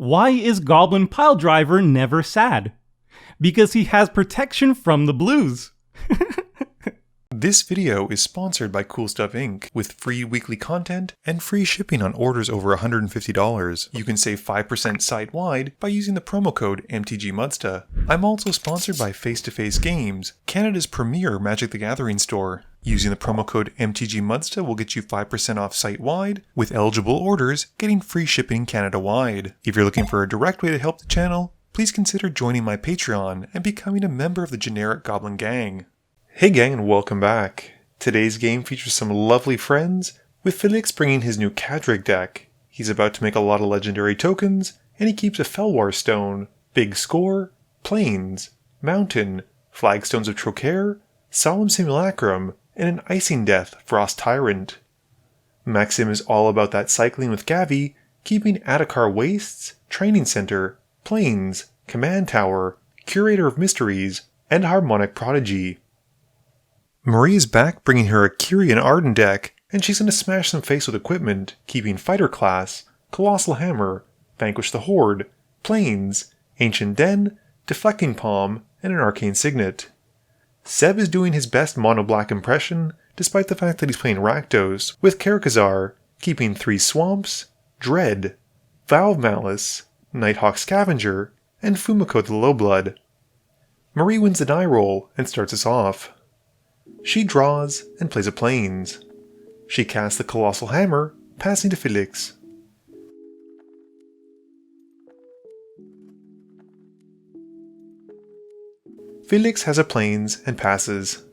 Why is Goblin Piledriver never sad? Because he has protection from the blues. This video is sponsored by Cool Stuff Inc. with free weekly content and free shipping on orders over $150. You can save 5% site-wide by using the promo code MTGMudsta. I'm also sponsored by Face to Face Games, Canada's premier Magic the Gathering store. Using the promo code MTGMudsta will get you 5% off site-wide, with eligible orders getting free shipping Canada-wide. If you're looking for a direct way to help the channel, please consider joining my Patreon and becoming a member of the generic Goblin Gang. Hey gang, and welcome back. Today's game features some lovely friends, with Felix bringing his new Cadric deck. He's about to make a lot of legendary tokens, and he keeps a Felwar Stone, Big Score, Plains, Mountain, Flagstones of Trocaire, Solemn Simulacrum, and an Icing Death Frost Tyrant. Maxim is all about that cycling with Gavi, keeping Adakar Wastes, Training Center, Plains, Command Tower, Curator of Mysteries, and Harmonic Prodigy. Marie is back bringing her Akiri and Ardenn deck, and she's going to smash some face with equipment, keeping Fighter Class, Colossal Hammer, Vanquish the Horde, Plains, Ancient Den, Deflecting Palm, and an Arcane Signet. Seb is doing his best mono-black impression, despite the fact that he's playing Rakdos, with Karazikar, keeping 3 Swamps, Dread, Vow of Malice, Nighthawk Scavenger, and Fumiko the Lowblood. Marie wins the die roll and starts us off. She draws and plays a Plains. She casts the Colossal Hammer, passing to Felix. Felix has a Plains and passes.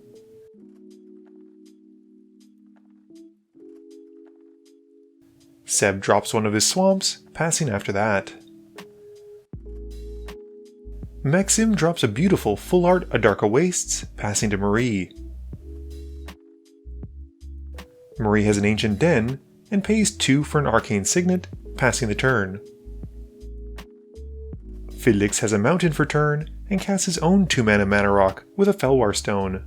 Seb drops one of his Swamps, passing after that. Maxim drops a beautiful full art Adarka Wastes, passing to Marie. Marie has an Ancient Den, and pays 2 for an Arcane Signet, passing the turn. Felix has a Mountain for turn, and casts his own 2-mana Mana Rock with a Felwar Stone.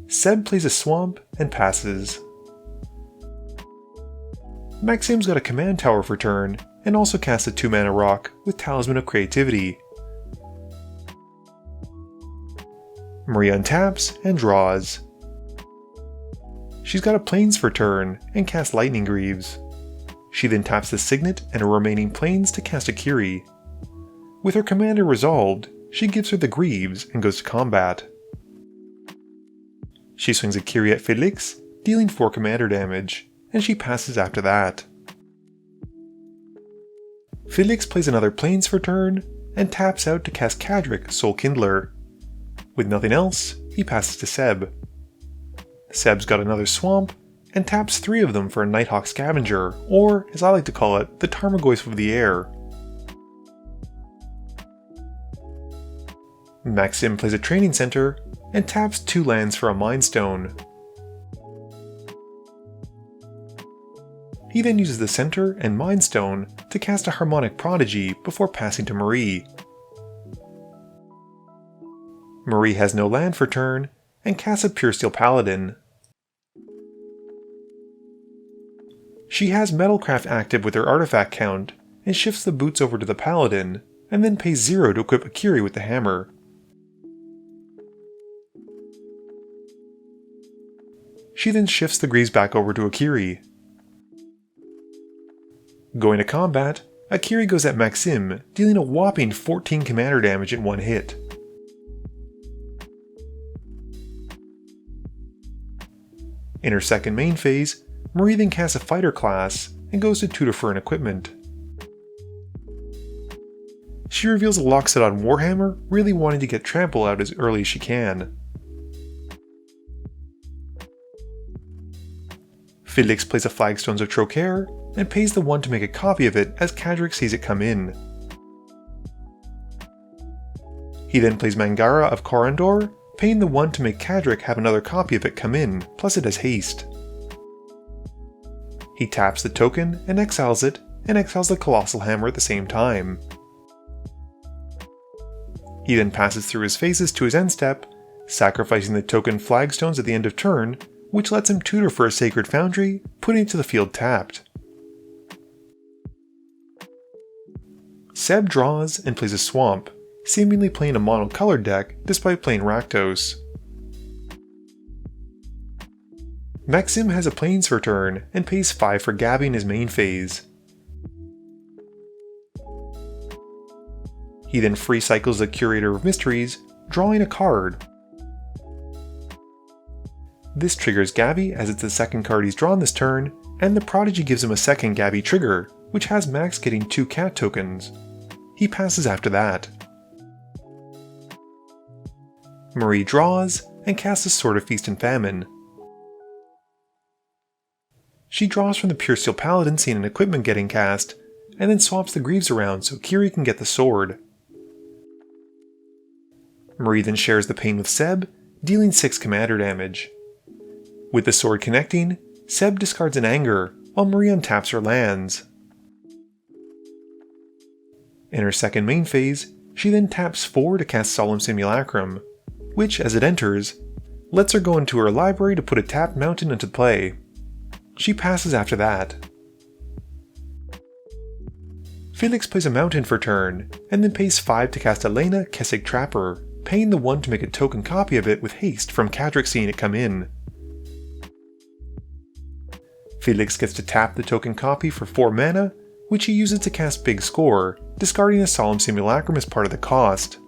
Seb plays a Swamp and passes. Maxim's got a Command Tower for turn, and also casts a 2-mana rock with Talisman of Creativity. Marie untaps and draws. She's got a Plains for turn, and casts Lightning Greaves. She then taps the Signet and her remaining Plains to cast Akiri. With her commander resolved, she gives her the Greaves and goes to combat. She swings Akiri at Felix, dealing 4 commander damage, and she passes after that. Felix plays another Plains for turn, and taps out to cast Cadric, Soul Kindler. With nothing else, he passes to Seb. Seb's got another Swamp, and taps 3 of them for a Nighthawk Scavenger, or, as I like to call it, the Tarmogoyf of the Air. Maxim plays a Training Center, and taps 2 lands for a Mind Stone. He then uses the Center and Mind Stone to cast a Harmonic Prodigy before passing to Marie. Marie has no land for turn, and casts a Puresteel Paladin. She has Metalcraft active with her artifact count, and shifts the boots over to the Paladin, and then pays 0 to equip Akiri with the hammer. She then shifts the Greaves back over to Akiri. Going to combat, Akiri goes at Maxim, dealing a whopping 14 commander damage in 1 hit. In her second main phase, Marie then casts a Fighter Class and goes to tutor for an equipment. She reveals a Lockset on Warhammer, really wanting to get Trample out as early as she can. Felix plays a Flagstones of Trocaire, and pays the 1 to make a copy of it as Cadric sees it come in. He then plays Mangara of Corondor, paying the 1 to make Cadric have another copy of it come in, plus it has haste. He taps the token and exiles it, and exiles the Colossal Hammer at the same time. He then passes through his phases to his end step, sacrificing the token Flagstones at the end of turn, which lets him tutor for a Sacred Foundry, putting it to the field tapped. Seb draws and plays a Swamp, seemingly playing a monocolored deck despite playing Rakdos. Maxim has a Plains for turn and pays 5 for Gavi in his main phase. He then free cycles the Curator of Mysteries, drawing a card. This triggers Gavi as it's the second card he's drawn this turn, and the Prodigy gives him a second Gavi trigger, which has Max getting 2 cat tokens. He passes after that. Marie draws and casts a Sword of Feast and Famine. She draws from the Pure Steel Paladin seeing an equipment getting cast, and then swaps the Greaves around so Akiri can get the sword. Marie then shares the pain with Seb, dealing 6 commander damage. With the sword connecting, Seb discards an Anger, while Marie untaps her lands. In her second main phase, she then taps 4 to cast Solemn Simulacrum, which, as it enters, lets her go into her library to put a tapped mountain into play. She passes after that. Felix plays a mountain for turn, and then pays 5 to cast Elena Kessig Trapper, paying the 1 to make a token copy of it with haste from Cadric seeing it come in. Felix gets to tap the token copy for 4 mana, which he uses to cast Big Score, discarding a Solemn Simulacrum as part of the cost.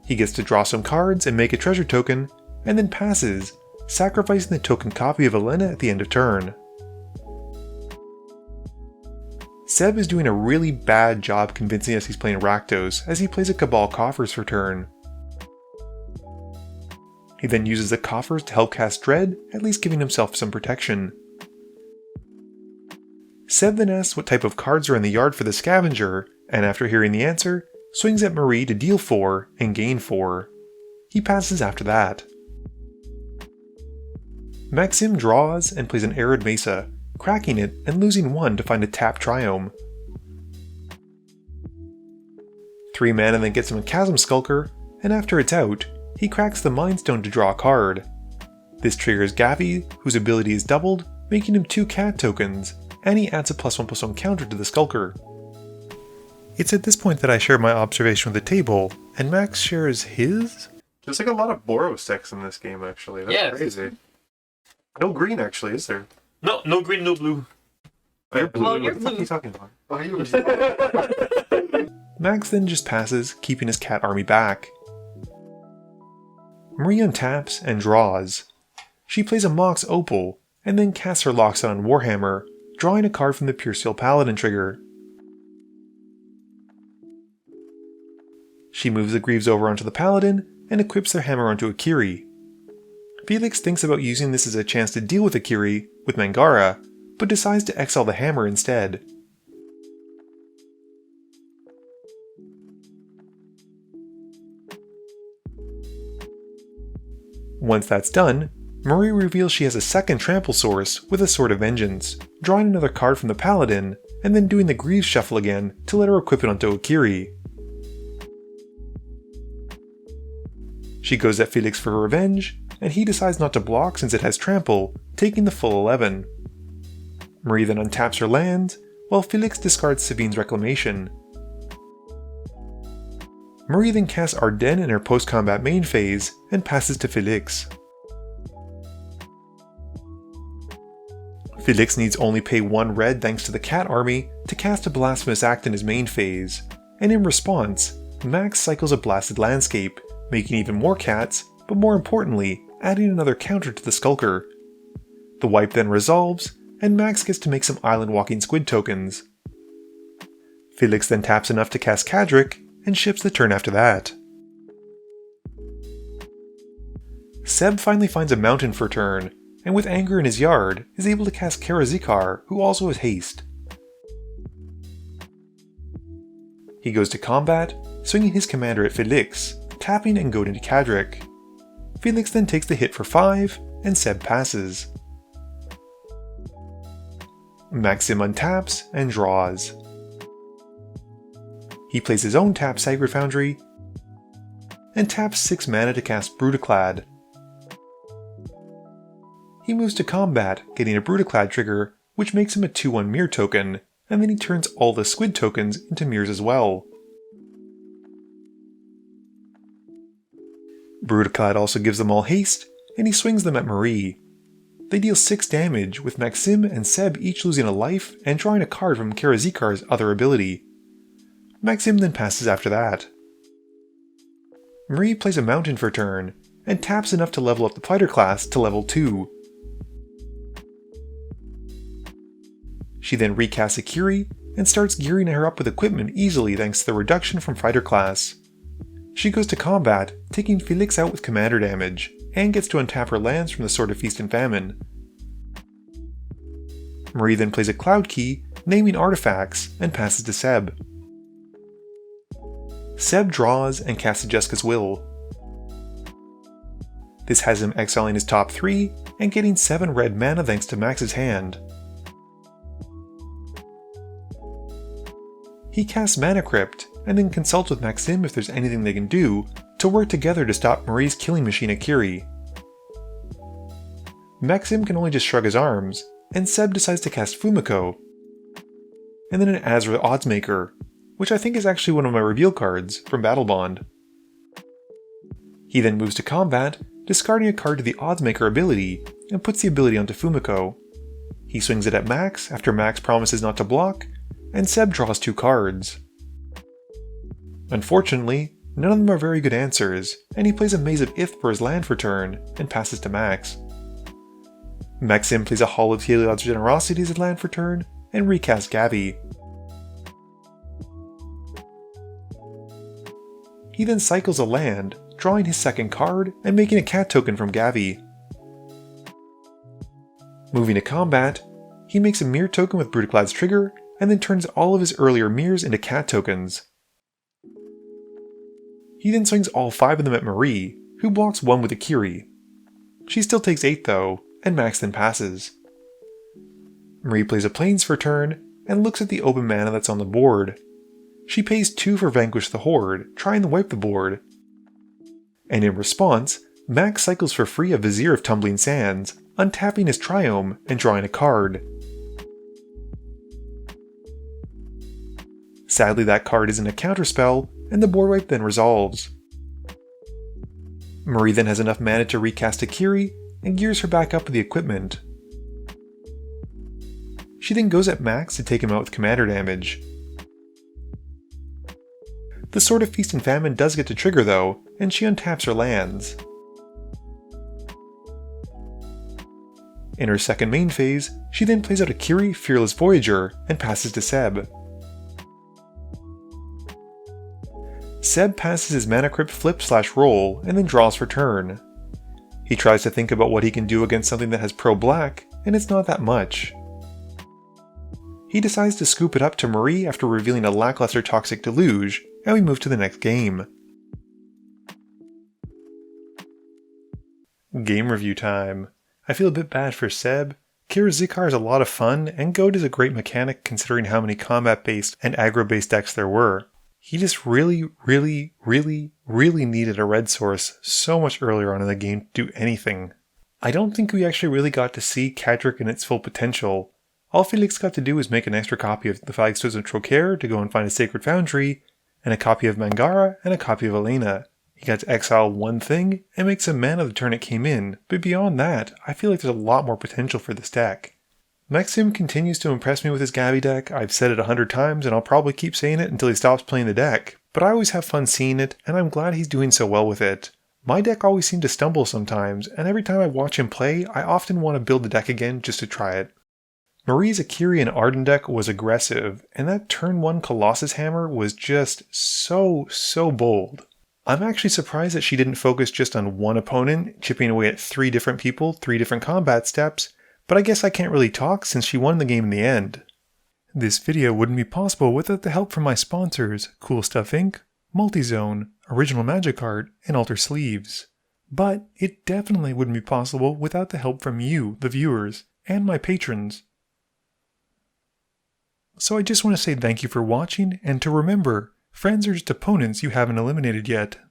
He gets to draw some cards and make a treasure token, and then passes, sacrificing the token copy of Elena at the end of turn. Seb is doing a really bad job convincing us he's playing Rakdos as he plays a Cabal Coffers for turn. He then uses the Coffers to help cast Dread, at least giving himself some protection. Seb then asks what type of cards are in the yard for the Scavenger, and after hearing the answer, swings at Marie to deal 4 and gain 4. He passes after that. Maxim draws and plays an Arid Mesa, cracking it and losing 1 to find a tapped Triome. 3 mana then gets him a Chasm Skulker, and after it's out, he cracks the Mind Stone to draw a card. This triggers Gavi, whose ability is doubled, making him 2 cat tokens, and he adds a +1/+1 counter to the Skulker. It's at this point that I share my observation with the table, and Max shares his? There's like a lot of Boros decks in this game actually, that's crazy. No green actually, is there? No green, no blue. You're blue. Oh, you're What the fuck are blue. you talking about? Oh, you Max then just passes, keeping his cat army back. Marie untaps and draws. She plays a Mox Opal, and then casts her Loxodon on Warhammer, drawing a card from the Pure Steel Paladin trigger. She moves the Greaves over onto the Paladin, and equips their hammer onto Akiri. Felix thinks about using this as a chance to deal with Akiri with Mangara, but decides to exile the hammer instead. Once that's done, Marie reveals she has a second trample source with a Sword of Vengeance, drawing another card from the Paladin, and then doing the Greaves shuffle again to let her equip it onto Akiri. She goes at Felix for revenge, and he decides not to block since it has trample, taking the full 11. Marie then untaps her lands, while Felix discards Savine's Reclamation. Marie then casts Ardenn in her post-combat main phase, and passes to Felix. Felix needs only pay 1 red thanks to the cat army to cast a Blasphemous Act in his main phase, and in response, Max cycles a Blasted Landscape, making even more cats, but more importantly, adding another counter to the Skulker. The wipe then resolves, and Max gets to make some Island Walking Squid tokens. Felix then taps enough to cast Cadric, and ships the turn after that. Seb finally finds a mountain for turn, and with Anger in his yard, is able to cast Karazikar, who also has haste. He goes to combat, swinging his commander at Felix, tapping and going into Cadric. Felix then takes the hit for 5, and Seb passes. Maxim untaps and draws. He plays his own tap Sacred Foundry, and taps 6 mana to cast Brutaclad. He moves to combat, getting a Brutaclad trigger, which makes him a 2/1 mirror token, and then he turns all the squid tokens into mirrors as well. Brutaclad also gives them all haste, and he swings them at Marie. They deal 6 damage, with Maxim and Seb each losing a life and drawing a card from Karazikar's other ability. Maxim then passes after that. Marie plays a mountain for turn, and taps enough to level up the fighter class to level 2. She then recasts Akiri, and starts gearing her up with equipment easily thanks to the reduction from fighter class. She goes to combat, taking Felix out with commander damage, and gets to untap her lands from the Sword of Feast and Famine. Marie then plays a Cloud Key, naming artifacts, and passes to Seb. Seb draws and casts Jessica's Will. This has him exiling his top 3 and getting 7 red mana thanks to Max's hand. He casts Mana Crypt and then consults with Maxim if there's anything they can do to work together to stop Marie's killing machine Akiri. Maxim can only just shrug his arms, and Seb decides to cast Fumiko, and then an Azra Oddsmaker, which I think is actually one of my reveal cards from Battle Bond. He then moves to combat, discarding a card to the Oddsmaker ability, and puts the ability onto Fumiko. He swings it at Max after Max promises not to block, and Seb draws 2 cards. Unfortunately, none of them are very good answers, and he plays a Maze of Ith for his land for turn, and passes to Max. Maxim plays a Hall of Heliod's Generosity as his land for turn, and recasts Gavi. He then cycles a land, drawing his second card, and making a cat token from Gavi. Moving to combat, he makes a mirror token with Brutaclad's trigger, and then turns all of his earlier mirrors into cat tokens. He then swings all 5 of them at Marie, who blocks 1 with Akiri. She still takes 8 though, and Max then passes. Marie plays a Plains for turn, and looks at the open mana that's on the board. She pays 2 for Vanquish the Horde, trying to wipe the board. And in response, Max cycles for free a Vizier of Tumbling Sands, untapping his Triome and drawing a card. Sadly, that card isn't a counterspell, and the board wipe then resolves. Marie then has enough mana to recast Akiri, and gears her back up with the equipment. She then goes at Max to take him out with commander damage. The Sword of Feast and Famine does get to trigger though, and she untaps her lands. In her second main phase, she then plays out Akiri, Fearless Voyager, and passes to Seb. Seb passes his Mana Crypt flip/roll and then draws for turn. He tries to think about what he can do against something that has pro-black, and it's not that much. He decides to scoop it up to Marie after revealing a lackluster Toxic Deluge, and we move to the next game. Game review time. I feel a bit bad for Seb. Karazikar is a lot of fun, and Goat is a great mechanic considering how many combat-based and aggro-based decks there were. He just really needed a red source so much earlier on in the game to do anything. I don't think we actually really got to see Cadric in its full potential. All Felix got to do was make an extra copy of the Flagstones of Trocaire to go and find a Sacred Foundry, and a copy of Mangara, and a copy of Elena. He got to exile 1 thing, and make some mana the turn it came in, but beyond that, I feel like there's a lot more potential for this deck. Maxim continues to impress me with his Gavi deck. I've said it 100 times, and I'll probably keep saying it until he stops playing the deck, but I always have fun seeing it, and I'm glad he's doing so well with it. My deck always seemed to stumble sometimes, and every time I watch him play, I often want to build the deck again just to try it. Marie's Akiri and Ardenn deck was aggressive, and that turn 1 Colossus Hammer was just so bold. I'm actually surprised that she didn't focus just on 1 opponent, chipping away at 3 different people, 3 different combat steps, but I guess I can't really talk since she won the game in the end. This video wouldn't be possible without the help from my sponsors, Cool Stuff Inc., Multizone, Original Magic Art, and Alter Sleeves. But it definitely wouldn't be possible without the help from you, the viewers, and my patrons. So I just want to say thank you for watching, and to remember, friends are just opponents you haven't eliminated yet.